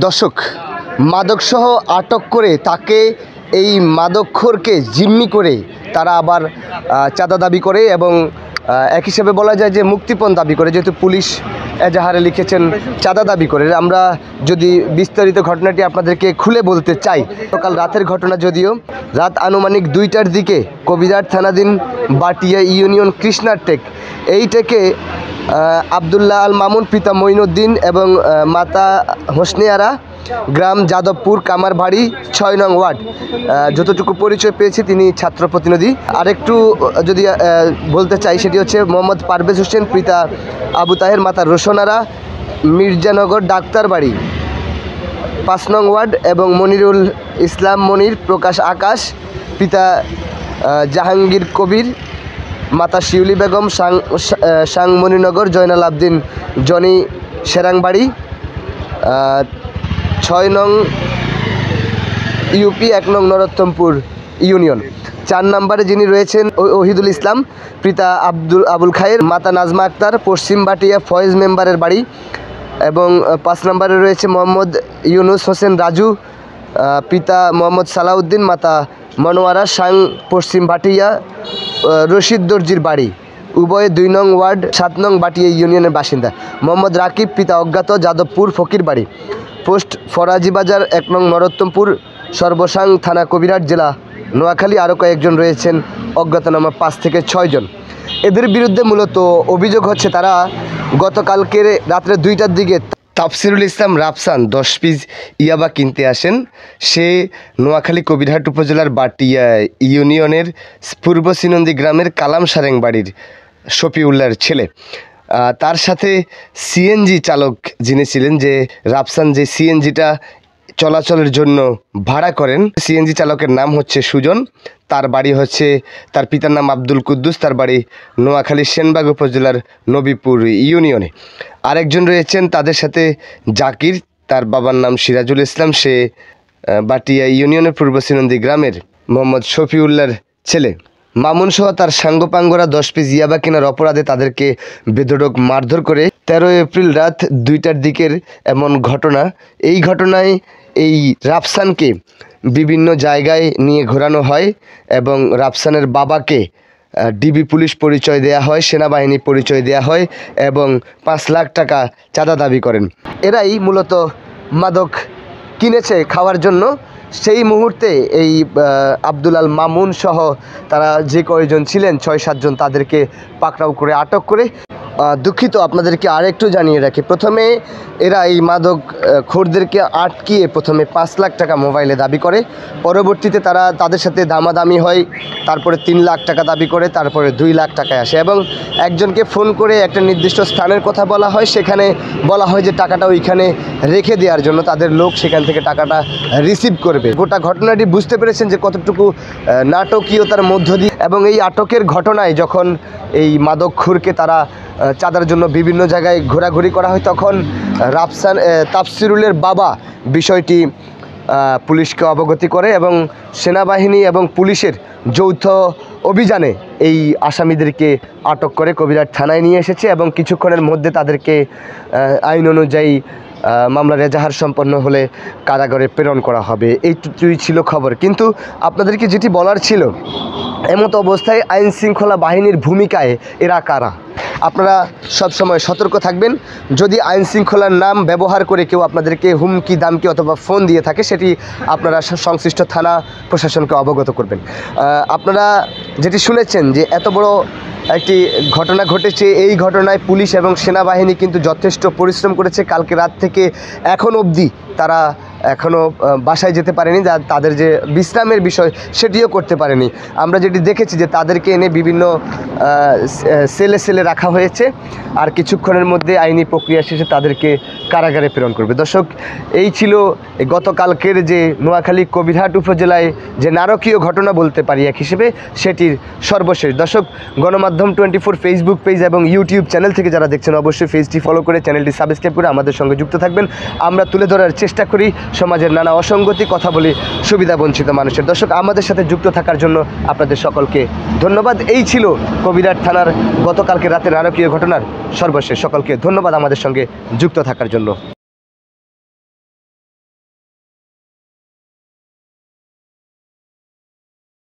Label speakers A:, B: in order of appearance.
A: দর্শক, মাদকসহ আটক করে তাকে এই মাদকখোরকে জিম্মি করে তারা আবার চাঁদা দাবি করে এবং এক হিসেবে বলা যায় যে মুক্তিপণ দাবি করে, যেহেতু পুলিশ এজাহারে লিখেছেন চাঁদা দাবি করে। আমরা যদি বিস্তারিত ঘটনাটি আপনাদেরকে খুলে বলতে চাই, সকাল রাতের ঘটনা, যদিও রাত আনুমানিক 2টার দিকে কবিরহাট থানাধীন বাটিয়া ইউনিয়ন কৃষ্ণার টেক, এই টেকে আবদুল্লাহ আল মামুন পিতা মঈনুদ্দিন এবং মাতা হোসনিয়ারা, গ্রাম যাদবপুর কামারবাড়ি 6 নং ওয়ার্ড। যতটুকু পরিচয় পেয়েছি তিনি ছাত্র প্রতিনিধি। আরেকটু যদি বলতে চাই সেটি হচ্ছে মোহাম্মদ পারভেজ হোসেন পিতা আবু তাহের, মাতা রোশনারা, মির্জানগর ডাক্তারবাড়ি 5 নং ওয়ার্ড এবং মনিরুল ইসলাম মনির প্রকাশ আকাশ পিতা জাহাঙ্গীর কবির, মাতা শিউলি বেগম সাংমণিনগর জয়নাল আবদিন জনি সেরাংবাড়ি 6 নং ইউপি 1 নং নরোত্তমপুর ইউনিয়ন। 4 নম্বরে যিনি রয়েছেন ওহিদুল ইসলাম পিতা আবুল খায়ের, মাতা নাজমা আক্তার, পশ্চিম বাটিয়া ফয়েজ মেম্বারের বাড়ি। এবং 5 নম্বরে রয়েছে মোহাম্মদ ইউনুস হোসেন রাজু পিতা মোহাম্মদ সালাউদ্দিন, মাতা মনোয়ারা সাং, পশ্চিম বাটিয়া রশিদ দর্জির বাড়ি, উভয়ে 2 নং ওয়ার্ড 7 নং বাটিয়া ইউনিয়নের বাসিন্দা। মোহাম্মদ রাকিব পিতা অজ্ঞাত, যাদবপুর ফকির বাড়ি, পোস্ট ফরাজিবাজার 1 নং নরোত্তমপুর, সর্বসাং থানা, কবিরহাট জেলা, নোয়াখালী। আরও কয়েকজন রয়েছেন অজ্ঞাতনামা 5 থেকে 6 জন। এদের বিরুদ্ধে মূলত অভিযোগ হচ্ছে তারা গতকালকে রাত্রে 2টার দিকে তাফসিরুল ইসলাম রাফসান 10 পিস ইয়াবা কিনতে আসেন। সে নোয়াখালী কবিরহাট উপজেলার বাটিয়া ইউনিয়নের পূর্ব সিনন্দি গ্রামের কালাম সারেং বাড়ির শফিউল্লাহর ছেলে। তার সাথে সিএনজি চালক যিনি ছিলেন, যে রাফসান যে সিএনজিটা চলাচলের জন্য ভাড়া করেন, সিএনজি চালকের নাম হচ্ছে সুজন। তার বাড়ি হচ্ছে, তার পিতার নাম আব্দুল কুদ্দুস, তার বাড়ি নোয়াখালী সেনবাগ উপজেলার নবীপুর ইউনিয়নে। আরেকজন রয়েছেন তাদের সাথে জাকির, তার বাবার নাম সিরাজুল ইসলাম, সে বাটিয়া ইউনিয়নের পূর্ব সিনন্দি গ্রামের মোহাম্মদ শফিউল্লাহর ছেলে। মামুন সহ তার সাঙ্গপাঙ্গরা 10 পিস ইয়াবা কেনার অপরাধে তাদেরকে বেধড়ক মারধর করে 13 এপ্রিল রাত 2টার দিকের এমন ঘটনা। এই ঘটনায় এই রাফসানকে বিভিন্ন জায়গায় নিয়ে ঘোরানো হয় এবং রাফসানের বাবাকে ডিবি পুলিশ পরিচয় দেয়া হয়, সেনাবাহিনী পরিচয় দেয়া হয় এবং 5 লাখ টাকা চাঁদা দাবি করেন। এরাই মূলত মাদক কিনেছে খাওয়ার জন্য। সেই মুহূর্তে এই আব্দুল আল মামুন সহ তারা যে কয়জন ছিলেন 6-7 জন, তাদেরকে পাকড়াও করে আটক করে। দুঃখিত, আপনাদেরকে আরেকটু জানিয়ে রাখি, প্রথমে এরা এই মাদক খোরদেরকে আটকিয়ে প্রথমে 5 লাখ টাকা মোবাইলে দাবি করে, পরবর্তীতে তাদের সাথে দামাদামি হয়, তারপরে 3 লাখ টাকা দাবি করে, তারপরে 2 লাখ টাকায় আসে এবং একজনকে ফোন করে একটা নির্দিষ্ট স্থানের কথা বলা হয়, সেখানে বলা হয় যে টাকাটা ওইখানে রেখে দেওয়ার জন্য, তাদের লোক সেখান থেকে টাকাটা রিসিভ করবে। গোটা ঘটনাটি বুঝতে পেরেছেন যে কতটুকু নাটকীয়তার মধ্য দিয়ে। এবং এই আটকের ঘটনায় যখন এই মাদকখোরকে তারা চাঁদার জন্য বিভিন্ন জায়গায় ঘোরাঘুরি করা হয়, তখন তাফসিরুলের বাবা বিষয়টি পুলিশকে অবগতি করে এবং সেনাবাহিনী এবং পুলিশের যৌথ অভিযানে এই আসামিদেরকে আটক করে কবিরহাট থানায় নিয়ে এসেছে এবং কিছুক্ষণের মধ্যে তাদেরকে আইন অনুযায়ী মামলার এজাহার সম্পন্ন হলে কারাগারে প্রেরণ করা হবে। এইটুকুই ছিল খবর। কিন্তু আপনাদেরকে যেটি বলার ছিল, এমতো অবস্থায় আইন শৃঙ্খলা বাহিনীর ভূমিকায় এরা কারা, আপনারা সবসময় সতর্ক থাকবেন। যদি আইন শৃঙ্খলার নাম ব্যবহার করে কেউ আপনাদেরকে হুমকি দামকি অথবা ফোন দিয়ে থাকে, সেটি আপনারা সংশ্লিষ্ট থানা প্রশাসনকে অবগত করবেন। আপনারা যেটি শুনেছেন যে এত বড় একটি ঘটনা ঘটেছে, এই ঘটনায় পুলিশ এবং সেনাবাহিনী কিন্তু যথেষ্ট পরিশ্রম করেছে। কালকে রাত থেকে এখন অবধি তারা এখনও বাসায় যেতে পারেনি, যা তাদের যে বিশ্রামের বিষয় সেটিও করতে পারেনি। আমরা যেটি দেখেছি যে তাদেরকে এনে বিভিন্ন সেলে রাখা হয়েছে, আর কিছুক্ষণের মধ্যে আইনি প্রক্রিয়া শেষে তাদেরকে কারাগারে প্রেরণ করবে। দর্শক, এই ছিল গতকালকের যে নোয়াখালী কবিরহাট উপজেলায় যে নারকীয় ঘটনা বলতে পারি এক হিসেবে, সেটির সর্বশেষ। দর্শক, গণমাধ্যম 24 ফেসবুক পেজ এবং ইউটিউব চ্যানেল থেকে যারা দেখছেন, অবশ্যই পেজটি ফলো করে চ্যানেলটি সাবস্ক্রাইব করে আমাদের সঙ্গে যুক্ত থাকবেন। আমরা তুলে ধরার চেষ্টা করি সমাজের নানা অসঙ্গতি, কথা বলি সুবিধা বঞ্চিত মানুষের। দর্শক, আমাদের সাথে যুক্ত থাকার জন্য আপনাদের সকলকে ধন্যবাদ। এই ছিল কবিরহাট থানার গতকালকে রাতে নারকীয় ঘটনার সর্বশেষ। সকলকে ধন্যবাদ আমাদের সঙ্গে যুক্ত থাকার জন্য।